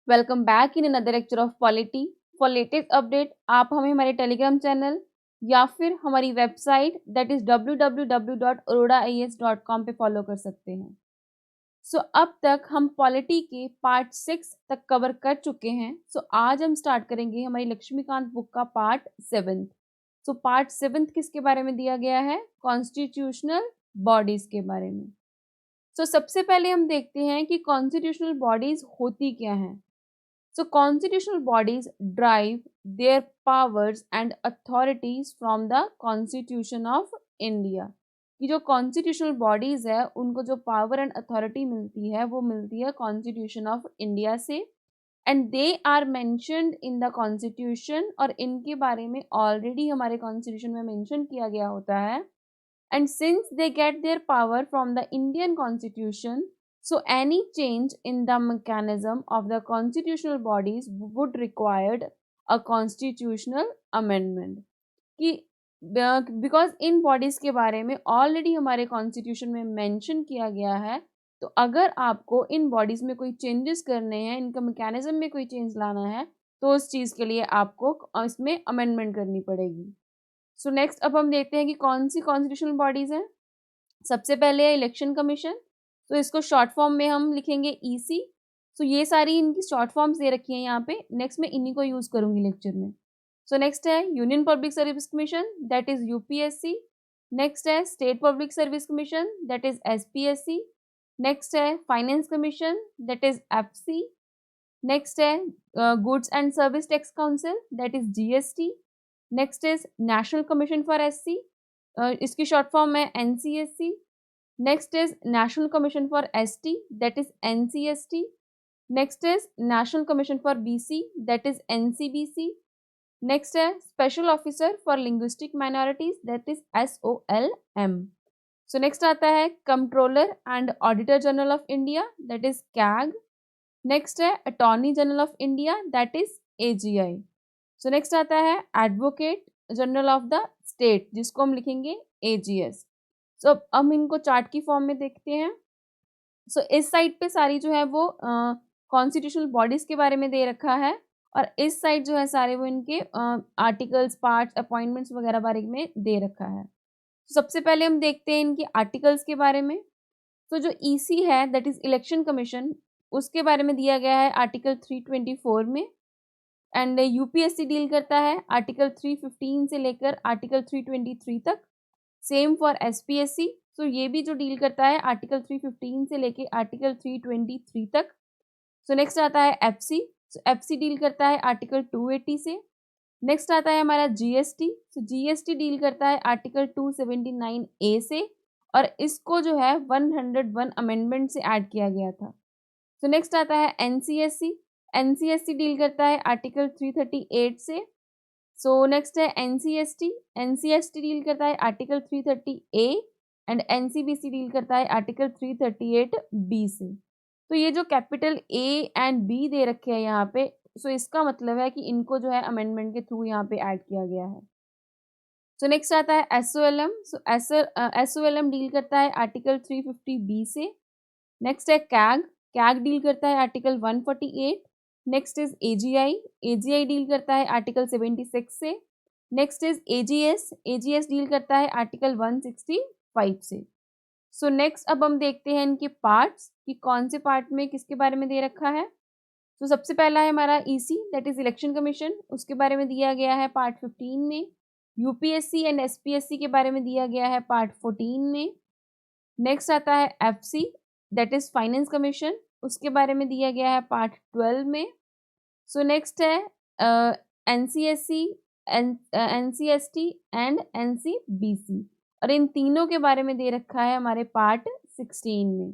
Welcome back in another lecture of polity. For latest update आप हमें हमारे Telegram channel या फिर हमारी वेबसाइट दैट इज www.aroraias.com पे फॉलो कर सकते हैं। अब तक हम पॉलिटी के पार्ट 6 तक कवर कर चुके हैं। आज हम स्टार्ट करेंगे हमारी लक्ष्मीकांत बुक का पार्ट 7। पार्ट 7 किसके बारे में दिया गया है? कॉन्स्टिट्यूशनल बॉडीज के बारे में। सबसे पहले हम देखते हैं कि कॉन्स्टिट्यूशनल बॉडीज होती क्या हैं। So constitutional bodies derive their powers and authorities from the Constitution of India। कि जो कॉन्स्टिट्यूशनल बॉडीज है उनको जो पावर एंड अथॉरिटी मिलती है वो मिलती है कॉन्स्टिट्यूशन ऑफ इंडिया से। And they are mentioned in the constitution, और इनके बारे में ऑलरेडी हमारे कॉन्स्टिट्यूशन में मेंशन किया गया होता है। And since they get their power from the Indian constitution, so any change in the mechanism of the constitutional bodies would require a constitutional amendment। कि बिकॉज इन बॉडीज के बारे में ऑलरेडी हमारे कॉन्स्टिट्यूशन में मेंशन किया गया है, तो अगर आपको इन बॉडीज में कोई चेंजेस करने हैं, इनका मैकेनिज्म में कोई चेंज लाना है, तो उस चीज के लिए आपको इसमें अमेंडमेंट करनी पड़ेगी। नेक्स्ट अब हम देखते हैं कि कौन सी कॉन्स्टिट्यूशनल बॉडीज हैं। सबसे पहले है इलेक्शन कमीशन। इसको शॉर्ट फॉर्म में हम लिखेंगे ईसी। ये सारी इनकी शॉर्ट फॉर्म्स दे रखी हैं यहाँ पे। नेक्स्ट मैं इन्हीं को यूज करूंगी लेक्चर में। नेक्स्ट है union public service commission, that is UPSC. Next है state public service commission, that is SPSC. Next है finance commission, that is FC. Next है goods and service tax council, that is GST. Next is national commission for SC, इसकी short form है NCSC. Next is National Commission for ST, that is NCST. Next is National Commission for BC, that is NCBC. Next is Special Officer for Linguistic Minorities, that is SOLM. Next आता है Comptroller and Auditor General of India, that is CAG. Next है Attorney General of India, that is AGI. Next आता है Advocate General of the State, जिसको हम लिखेंगे AGS। अब हम इनको चार्ट की फॉर्म में देखते हैं। इस साइड पे सारी जो है वो कॉन्स्टिट्यूशनल बॉडीज के बारे में दे रखा है, और इस साइड जो है सारे वो इनके आर्टिकल्स, पार्ट्स, अपॉइंटमेंट्स वगैरह बारे में दे रखा है। सबसे पहले हम देखते हैं इनके आर्टिकल्स के बारे में। जो ईसी है, दैट इज इलेक्शन कमीशन, उसके बारे में दिया गया है आर्टिकल 324 में। एंड यूपीएससी डील करता है आर्टिकल 315 से लेकर आर्टिकल 323 तक। सेम फॉर एसपीएससी, ये भी जो डील करता है आर्टिकल 315 से लेके आर्टिकल 323 तक। नेक्स्ट आता है एफसी। एफसी डील करता है आर्टिकल 280 से। नेक्स्ट आता है हमारा जीएसटी। जीएसटी डील करता है आर्टिकल 279 ए से, और इसको जो है 101 अमेंडमेंट से ऐड किया गया था। नेक्स्ट आता है एनसीएससी। एनसीएससी डील करता है आर्टिकल 338 से। नेक्स्ट है एनसीएसटी। एनसीएसटी डील करता है article 330 A, and NCBC deal करता है आर्टिकल 338 बी से। ये जो कैपिटल ए एंड बी दे रखे हैं यहाँ पे, इसका मतलब है कि इनको जो है अमेंडमेंट के थ्रू यहाँ पे ऐड किया गया है। नेक्स्ट आता है एसओएलएम। एसओएलएम डील करता है आर्टिकल 350 बी से। नेक्स्ट है कैग। कैग डील करता है article 148। Next is AGI. AGI deal करता है आर्टिकल 76 से। Next is AGS. AGS deal करता है आर्टिकल 165 से। नेक्स्ट अब हम देखते हैं इनके पार्ट्स कि कौन से पार्ट में किसके बारे में दे रखा है। सबसे पहला है हमारा EC, that is election commission, उसके बारे में दिया गया है पार्ट 15 में। यूपीएससी एंड एसपीएससी के बारे में दिया गया है पार्ट 14 में। नेक्स्ट आता है FC, that is finance commission, उसके बारे में दिया गया है पार्ट 12 में। नेक्स्ट है एनसीएससी, एनसीएसटी एंड एनसीबीसी, और इन तीनों के बारे में दे रखा है हमारे पार्ट 16 में।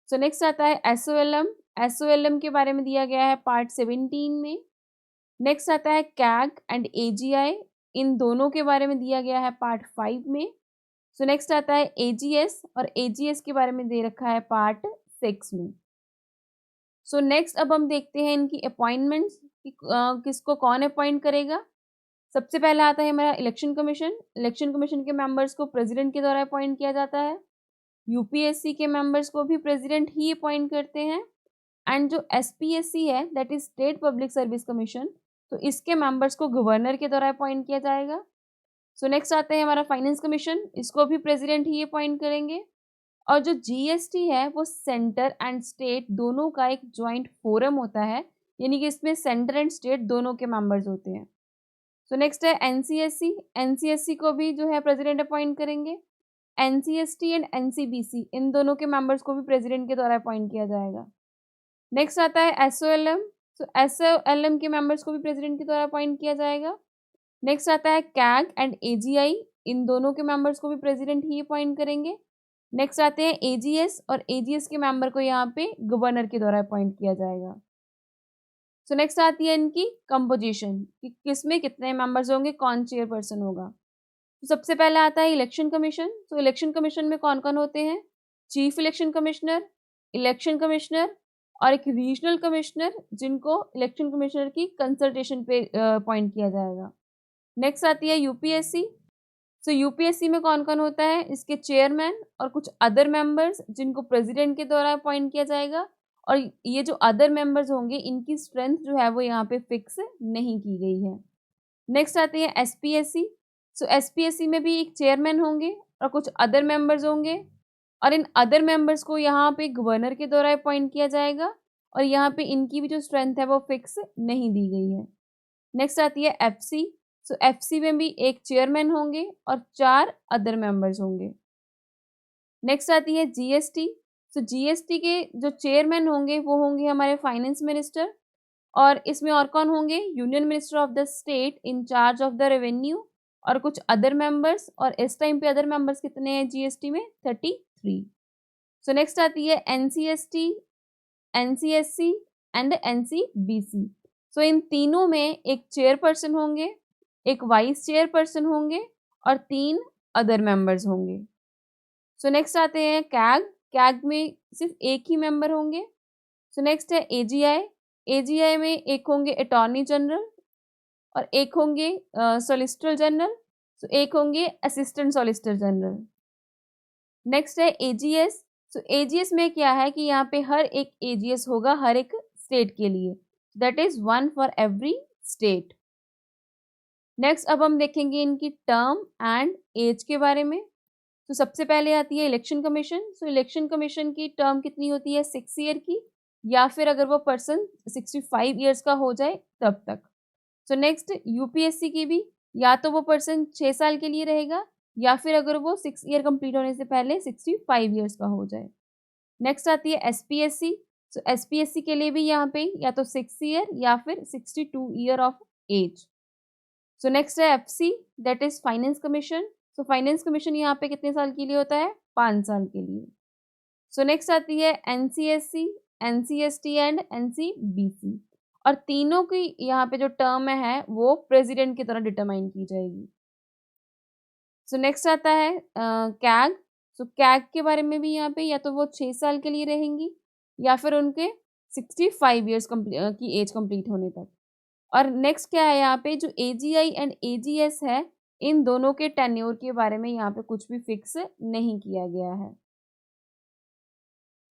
नेक्स्ट आता है एसओएलएम। एसओएलएम के बारे में दिया गया है पार्ट 17 में। नेक्स्ट आता है कैग एंड एजीआई, इन दोनों के बारे में दिया गया है पार्ट 5 में। नेक्स्ट आता है एजीएस, और एजीएस के बारे में दे रखा है पार्ट 6 में। नेक्स्ट अब हम देखते हैं इनकी अपॉइंटमेंट्स, किसको कौन अपॉइंट करेगा। सबसे पहला आता है हमारा इलेक्शन कमीशन। इलेक्शन कमीशन के मेंबर्स को प्रेसिडेंट के द्वारा अपॉइंट किया जाता है। यूपीएससी के मेंबर्स को भी प्रेसिडेंट ही अपॉइंट करते हैं। एंड जो SPSC है that is state public service commission, तो इसके मेंबर्स को गवर्नर के द्वारा अपॉइंट किया जाएगा। सो नेक्स्ट आते हैं हमारा फाइनेंस कमीशन, इसको भी प्रेसिडेंट ही अपॉइंट करेंगे। और जो GST है वो सेंटर एंड स्टेट दोनों का एक ज्वाइंट फोरम होता है, यानी कि इसमें सेंटर एंड स्टेट दोनों के मेंबर्स होते हैं। सो नेक्स्ट है NCSC को भी जो है प्रेसिडेंट अपॉइंट करेंगे। NCST एंड NCBC इन दोनों के मेंबर्स को भी प्रेसिडेंट के द्वारा अपॉइंट किया जाएगा। नेक्स्ट आता है SOLM, सो SOLM के मेंबर्स को भी प्रेसिडेंट के द्वारा अपॉइंट किया जाएगा। नेक्स्ट आता है CAG एंड AGI, इन दोनों के मेंबर्स को भी प्रेसिडेंट ही अपॉइंट करेंगे। नेक्स्ट आते हैं AGS, और AGS के मेंबर को यहाँ पे गवर्नर के द्वारा अपॉइंट किया जाएगा। सो नेक्स्ट आती है इनकी कंपोजिशन कि किसमें कितने मेंबर्स होंगे, कौन चेयरपर्सन होगा। तो सबसे पहले आता है इलेक्शन कमीशन। तो इलेक्शन कमीशन में कौन कौन होते हैं, चीफ इलेक्शन कमिश्नर और एक रीजनल कमिश्नर, जिनको इलेक्शन कमिश्नर की कंसल्टेशन पे अपॉइंट किया जाएगा। नेक्स्ट आती है UPSC। सो UPSC में कौन कौन होता है, इसके चेयरमैन और कुछ अदर मेंबर्स जिनको प्रेसिडेंट के द्वारा अपॉइंट किया जाएगा। और ये जो अदर मेंबर्स होंगे इनकी स्ट्रेंथ जो है वो यहाँ पे फिक्स नहीं की गई है। नेक्स्ट आती है SPSC। सो SPSC में भी एक चेयरमैन होंगे और कुछ अदर मेंबर्स होंगे, और इन अदर मेंबर्स को यहाँ पे गवर्नर के द्वारा अपॉइंट किया जाएगा, और यहाँ पे इनकी भी जो स्ट्रेंथ है वो फिक्स नहीं दी गई है। नेक्स्ट आती है FC। सो FC में भी एक चेयरमैन होंगे और 4 अदर मेंबर्स होंगे। नेक्स्ट आती है GST। सो GST के जो चेयरमैन होंगे वो होंगे हमारे फाइनेंस मिनिस्टर, और इसमें और कौन होंगे, union minister of the state in charge of the revenue और कुछ अदर मेंबर्स। और इस टाइम पे अदर मेंबर्स कितने हैं GST में, 33। सो नेक्स्ट आती है NCST, NCSC एंड NCBC। सो इन तीनों में एक चेयरपर्सन होंगे, एक वाइस चेयरपर्सन होंगे और 3 अदर मेंबर्स होंगे। सो नेक्स्ट आते हैं कैग में सिर्फ एक ही मेंबर होंगे। सो नेक्स्ट है AGI में एक होंगे अटॉर्नी जनरल और एक होंगे सॉलिसिटर जनरल, सो एक होंगे असिस्टेंट सॉलिसिटर जनरल। नेक्स्ट है AGS। सो AGS में क्या है कि यहाँ पे हर एक AGS होगा हर एक स्टेट के लिए, that is 1 for every state. Next अब हम देखेंगे इनकी टर्म एंड एज के बारे में। तो सबसे पहले आती है इलेक्शन कमीशन। सो इलेक्शन कमीशन की टर्म कितनी होती है, 6 ईयर की, या फिर अगर वो पर्सन 65 ईयर्स का हो जाए तब तक। सो नेक्स्ट UPSC की भी, या तो वो पर्सन 6 साल के लिए रहेगा, या फिर अगर वो 6 ईयर कंप्लीट होने से पहले 65 ईयर्स का हो जाए। नेक्स्ट आती है SPSC। सो SPSC के लिए भी यहाँ पे या तो 6 ईयर या फिर 62 year of age. So next है FC, that is finance commission. So finance commission यहाँ पे कितने साल के लिए होता है, 5 साल के लिए। सो नेक्स्ट आती है NCSC, NCST एंड NCBC, और तीनों की यहाँ पे जो टर्म है वो प्रेसिडेंट की तरह डिटरमाइन की जाएगी। सो नेक्स्ट आता है कैग। सो कैग के बारे में भी यहाँ पे या तो वो 6 साल के लिए रहेंगी या फिर उनके 65 ईयर्स की एज कंप्लीट होने तक। और नेक्स्ट क्या है यहाँ पे, जो AGI एंड AGS है इन दोनों के टेन्योर के बारे में यहाँ पे कुछ भी फिक्स नहीं किया गया है।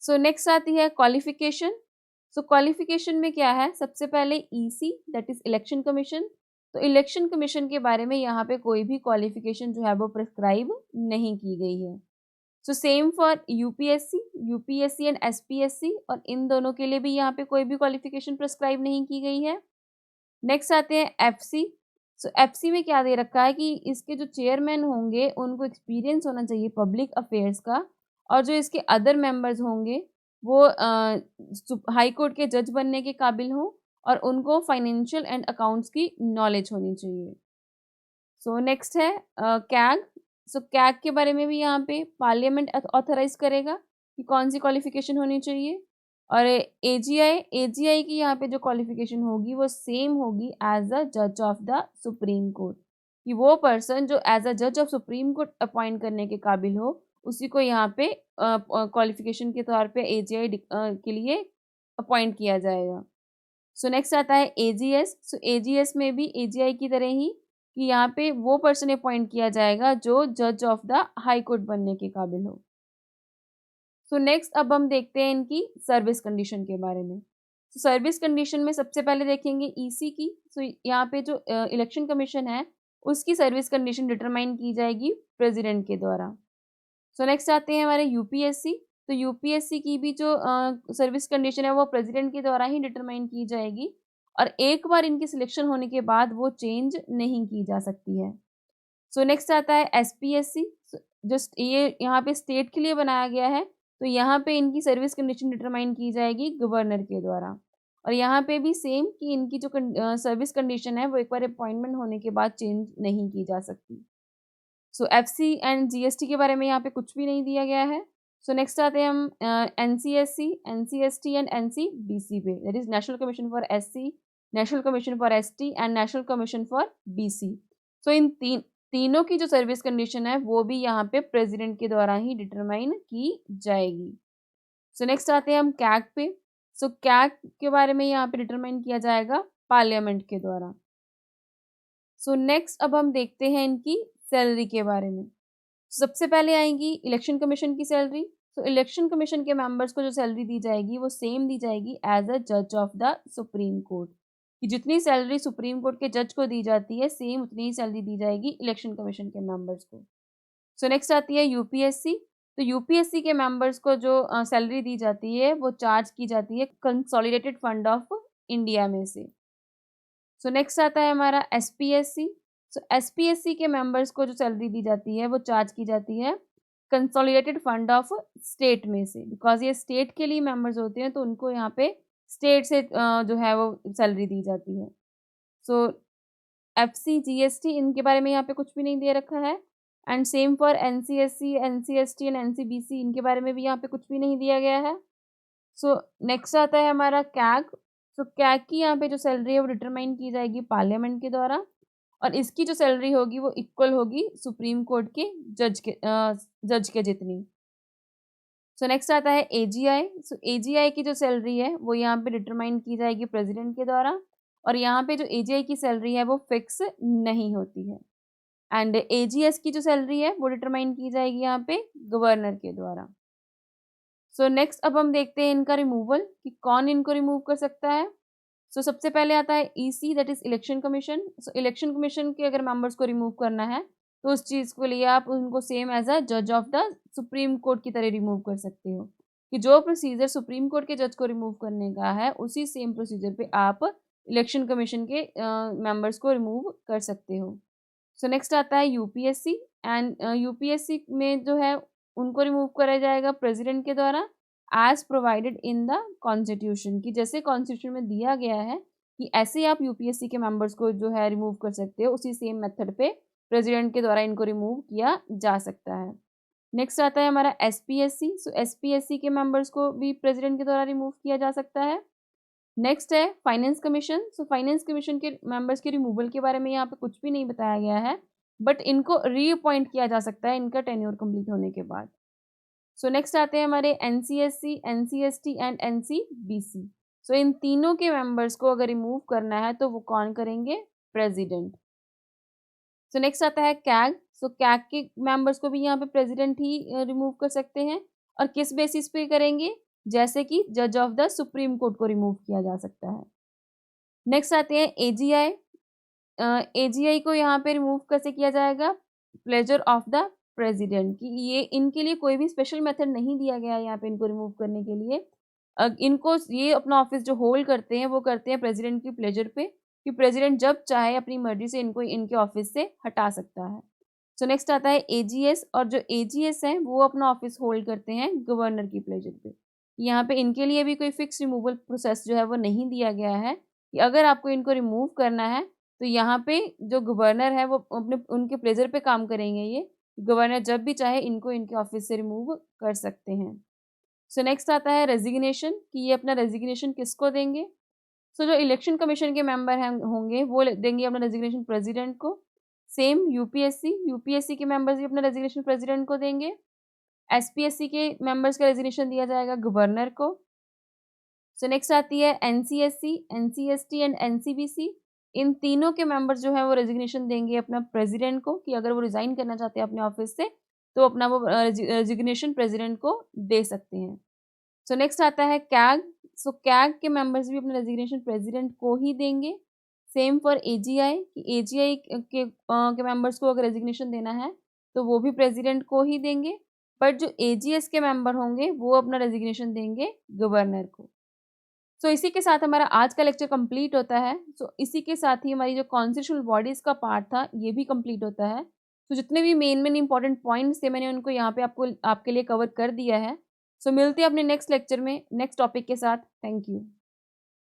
सो नेक्स्ट आती है क्वालिफिकेशन। सो क्वालिफिकेशन में क्या है, सबसे पहले EC that is election commission. तो इलेक्शन कमीशन के बारे में यहाँ पे कोई भी क्वालिफिकेशन जो है वो प्रिस्क्राइब नहीं की गई है। So same for UPSC and SPSC, और इन दोनों के लिए भी यहाँ पे कोई भी क्वालिफिकेशन प्रिस्क्राइब नहीं की गई है। नेक्स्ट आते हैं FC। सो FC में क्या दे रखा है कि इसके जो चेयरमैन होंगे उनको एक्सपीरियंस होना चाहिए पब्लिक अफेयर्स का, और जो इसके अदर मेंबर्स होंगे वो हाई कोर्ट के जज बनने के काबिल हों और उनको फाइनेंशियल एंड अकाउंट्स की नॉलेज होनी चाहिए। सो नेक्स्ट है कैग। सो कैग के बारे में भी यहाँ पे पार्लियामेंट ऑथराइज करेगा कि कौन सी क्वालिफिकेशन होनी चाहिए। और AGI की यहाँ पे जो क्वालिफिकेशन होगी वो सेम होगी एज अ जज ऑफ द सुप्रीम कोर्ट, कि वो पर्सन जो एज अ जज ऑफ सुप्रीम कोर्ट अपॉइंट करने के काबिल हो उसी को यहाँ पे क्वालिफिकेशन के तौर पे AGI के लिए अपॉइंट किया जाएगा। सो नेक्स्ट आता है AGS। सो AGS में भी AGI की तरह ही कि यहाँ पे वो पर्सन अपॉइंट किया जाएगा जो जज ऑफ द हाई कोर्ट बनने के काबिल हो। सो नेक्स्ट अब हम देखते हैं इनकी सर्विस कंडीशन के बारे में। तो सर्विस कंडीशन में सबसे पहले देखेंगे ईसी की। सो यहाँ पे जो इलेक्शन कमीशन है उसकी सर्विस कंडीशन डिटरमाइन की जाएगी प्रेसिडेंट के द्वारा। सो नेक्स्ट आते हैं हमारे यूपीएससी। तो यूपीएससी की भी जो सर्विस कंडीशन है वो प्रेसिडेंट के द्वारा ही डिटरमाइन की जाएगी और एक बार इनकी सिलेक्शन होने के बाद वो चेंज नहीं की जा सकती है। सो नेक्स्ट आता है एसपीएससी। जस्ट ये यहाँ पे स्टेट के लिए बनाया गया है, तो यहाँ पे इनकी सर्विस कंडीशन डिटरमाइन की जाएगी गवर्नर के द्वारा और यहाँ पे भी सेम कि इनकी जो सर्विस कंडीशन है वो एक बार अपॉइंटमेंट होने के बाद चेंज नहीं की जा सकती। सो एफसी एंड जीएसटी के बारे में यहाँ पे कुछ भी नहीं दिया गया है। सो नेक्स्ट आते हैं हम एनसीएससी, एनसीएसटी एंड एनसीबीसी पे, that is national commission for SC, national commission for ST and national commission for BC. So इन तीनों की जो सर्विस कंडीशन है वो भी यहाँ पे प्रेसिडेंट के द्वारा ही डिटरमाइन की जाएगी। सो नेक्स्ट आते हैं हम कैग पे। सो कैग के बारे में यहाँ पे डिटरमाइन किया जाएगा पार्लियामेंट के द्वारा। सो नेक्स्ट अब हम देखते हैं इनकी सैलरी के बारे में। सबसे पहले आएगी इलेक्शन कमीशन की सैलरी। तो इलेक्शन कमीशन के मेंबर्स को जो सैलरी दी जाएगी वो सेम दी जाएगी एज अ जज ऑफ द सुप्रीम कोर्ट, कि जितनी सैलरी सुप्रीम कोर्ट के जज को दी जाती है सेम उतनी ही सैलरी दी जाएगी इलेक्शन कमीशन के मेंबर्स को। सो नेक्स्ट आती है यूपीएससी। तो यूपीएससी के मेंबर्स को जो सैलरी दी जाती है वो चार्ज की जाती है कंसोलिडेटेड फंड ऑफ इंडिया में से। सो नेक्स्ट आता है हमारा एसपीएससी। सो एसपीएससी के मेंबर्स को जो सैलरी दी जाती है वो चार्ज की जाती है कंसोलिडेटेड फंड ऑफ स्टेट में से, बिकॉज ये स्टेट के लिए मेंबर्स होते हैं तो उनको यहाँ पे स्टेट से जो है वो सैलरी दी जाती है। सो एफसी, जीएसटी इनके बारे में यहाँ पे कुछ भी नहीं दे रखा है and same for NCSC, NCST and NCBC, इनके बारे में भी यहाँ पे कुछ भी नहीं दिया गया है। सो नेक्स्ट आता है हमारा कैग। सो कैग की यहाँ पे जो सैलरी है वो डिटरमाइन की जाएगी पार्लियामेंट के द्वारा और इसकी जो सैलरी होगी वो इक्वल होगी सुप्रीम कोर्ट के जज के जितनी। सो नेक्स्ट आता है एजीआई। सो एजीआई की जो सैलरी है वो यहाँ पे डिटरमाइन की जाएगी प्रेसिडेंट के द्वारा और यहाँ पे जो एजीआई की सैलरी है वो फिक्स नहीं होती है एंड एजीएस की जो सैलरी है वो डिटरमाइन की जाएगी यहाँ पे गवर्नर के द्वारा। सो नेक्स्ट अब हम देखते हैं इनका रिमूवल, कि कौन इनको रिमूव कर सकता है। सो सबसे पहले आता है EC, that is election commission. So election commission के अगर मेंबर्स को रिमूव करना है तो उस चीज़ को लिए आप उनको सेम एज अ जज ऑफ द सुप्रीम कोर्ट की तरह रिमूव कर सकते हो, कि जो प्रोसीजर सुप्रीम कोर्ट के जज को रिमूव करने का है उसी सेम प्रोसीजर पे आप इलेक्शन कमीशन के मेंबर्स को रिमूव कर सकते हो। सो नेक्स्ट आता है यूपीएससी एंड यूपीएससी में जो है उनको रिमूव करा जाएगा प्रेसिडेंट के द्वारा as provided in the constitution, की जैसे कॉन्स्टिट्यूशन में दिया गया है कि ऐसे आप यूपीएससी के मेंबर्स को जो है रिमूव कर सकते हो, उसी सेम मेथड पे प्रेसिडेंट के द्वारा इनको रिमूव किया जा सकता है। नेक्स्ट आता है हमारा एसपीएससी। सो एसपीएससी के मेंबर्स को भी प्रेसिडेंट के द्वारा रिमूव किया जा सकता है। नेक्स्ट है finance commission. So finance commission के मेंबर्स के रिमूवल के बारे में यहाँ पे कुछ भी नहीं बताया गया है, बट इनको रीअपॉइंट किया जा सकता है इनका टेन्योर कंप्लीट होने के बाद। सो नेक्स्ट आते हैं हमारे एनसीएससी, एनसीएसटी एंड एनसीबीसी। सो इन तीनों के मेंबर्स को अगर रिमूव करना है तो वो कौन करेंगे? प्रेसिडेंट। सो नेक्स्ट आता है कैग। सो कैग के मेंबर्स को भी यहाँ पे प्रेसिडेंट ही रिमूव कर सकते हैं और किस बेसिस पे करेंगे? जैसे कि जज ऑफ द सुप्रीम कोर्ट को रिमूव किया जा सकता है। नेक्स्ट आते हैं एजीआई। एजीआई को यहाँ पे रिमूव कैसे किया जाएगा? प्लेजर ऑफ द प्रेसिडेंट, कि ये इनके लिए कोई भी स्पेशल मेथड नहीं दिया गया है यहाँ पे इनको रिमूव करने के लिए। इनको ये अपना ऑफिस जो होल्ड करते हैं वो करते हैं प्रेसिडेंट की प्लेजर पे, कि प्रेसिडेंट जब चाहे अपनी मर्जी से इनको इनके ऑफिस से हटा सकता है। सो नेक्स्ट आता है एजीएस, और जो एजीएस हैं वो अपना ऑफिस होल्ड करते हैं गवर्नर की प्लेजर पे। यहाँ पे इनके लिए भी कोई फिक्स रिमूवल प्रोसेस जो है वो नहीं दिया गया है, कि अगर आपको इनको रिमूव करना है तो यहाँ पे जो गवर्नर है वो अपने उनके प्लेजर पे काम करेंगे। ये गवर्नर जब भी चाहे इनको इनके ऑफिस से रिमूव कर सकते हैं। सो नेक्स्ट आता है रेजिग्नेशन, कि ये अपना रेजिग्नेशन किसको देंगे। सो जो इलेक्शन कमीशन के मेंबर हैं होंगे वो देंगे अपना रेजिग्नेशन प्रेसिडेंट को। सेम यूपीएससी के मेंबर्स भी अपना रेजिग्नेशन प्रेसिडेंट को देंगे। एसपीएससी के मेंबर्स का रेजिग्नेशन दिया जाएगा गवर्नर को। सो नेक्स्ट आती है एनसीएससी, एनसीएसटी एंड एनसीबीसी। इन तीनों के मेंबर्स जो है वो रेजिग्नेशन देंगे अपना प्रेसिडेंट को, कि अगर वो रिजाइन करना चाहते हैं अपने ऑफिस से तो अपना वो रेजिग्नेशन प्रेसिडेंट को दे सकते हैं। सो नेक्स्ट आता है कैग। सो कैग के मेंबर्स भी अपना रेजिग्नेशन प्रेसिडेंट को ही देंगे। सेम फॉर एजीआई कि एजीआई के मेंबर्स को अगर रेजिग्नेशन देना है तो वो भी प्रेसिडेंट को ही देंगे, बट जो एजीएस के मेंबर होंगे वो अपना रेजिग्नेशन देंगे गवर्नर को। सो इसी के साथ हमारा आज का लेक्चर कंप्लीट होता है। सो इसी के साथ ही हमारी जो कॉन्स्टिट्यूशनल बॉडीज़ का पार्ट था ये भी कंप्लीट होता है। तो जितने भी मेन इंपॉर्टेंट पॉइंट्स थे मैंने उनको यहाँ पे आपके लिए कवर कर दिया है। सो मिलते हैं अपने नेक्स्ट लेक्चर में नेक्स्ट टॉपिक के साथ। Thank you.